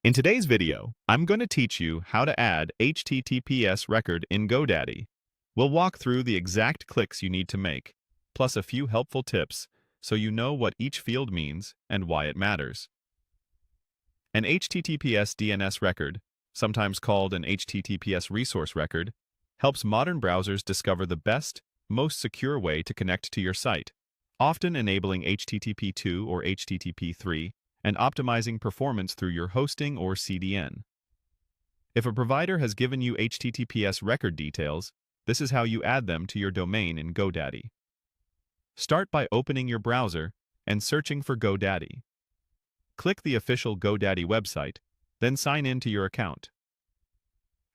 In today's video, I'm going to teach you how to add HTTPS record in GoDaddy. We'll walk through the exact clicks you need to make, plus a few helpful tips so you know what each field means and why it matters. An HTTPS DNS record, sometimes called an HTTPS resource record, helps modern browsers discover the best, most secure way to connect to your site, often enabling HTTP2 or HTTP3 and optimizing performance through your hosting or CDN. If a provider has given you HTTPS record details, this is how you add them to your domain in GoDaddy. Start by opening your browser and searching for GoDaddy. Click the official GoDaddy website, then sign in to your account.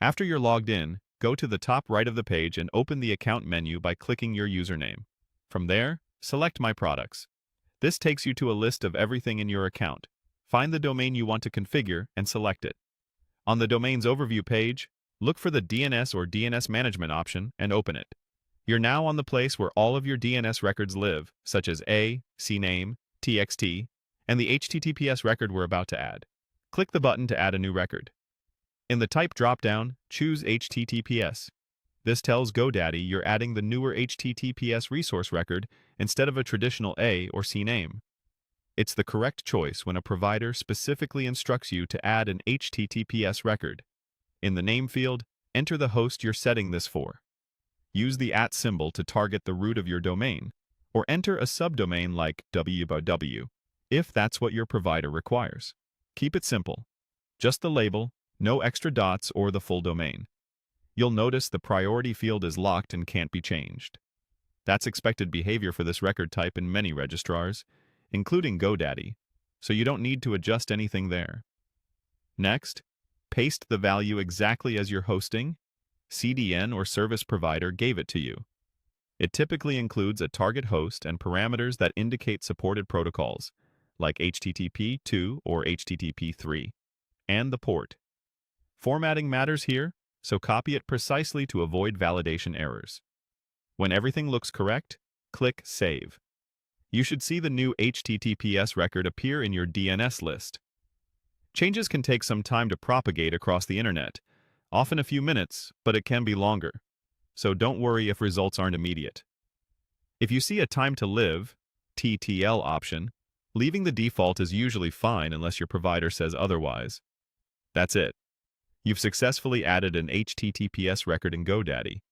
After you're logged in, go to the top right of the page and open the account menu by clicking your username. From there, select My Products. This takes you to a list of everything in your account. Find the domain you want to configure and select it. On the domain's overview page, look for the DNS or DNS Management option and open it. You're now on the place where all of your DNS records live, such as CNAME, TXT, and the HTTPS record we're about to add. Click the button to add a new record. In the Type drop-down, choose HTTPS. This tells GoDaddy you're adding the newer HTTPS resource record instead of a traditional A or C name. It's the correct choice when a provider specifically instructs you to add an HTTPS record. In the name field, enter the host you're setting this for. Use the @ symbol to target the root of your domain, or enter a subdomain like www, if that's what your provider requires. Keep it simple. Just the label, no extra dots or the full domain. You'll notice the priority field is locked and can't be changed. That's expected behavior for this record type in many registrars, including GoDaddy, so you don't need to adjust anything there. Next, paste the value exactly as your hosting, CDN or service provider gave it to you. It typically includes a target host and parameters that indicate supported protocols, like HTTP2 or HTTP3, and the port. Formatting matters here, so copy it precisely to avoid validation errors. When everything looks correct, click Save. You should see the new HTTPS record appear in your DNS list. Changes can take some time to propagate across the internet, often a few minutes, but it can be longer. So don't worry if results aren't immediate. If you see a Time to Live (TTL) option, leaving the default is usually fine unless your provider says otherwise. That's it. You've successfully added an HTTPS record in GoDaddy.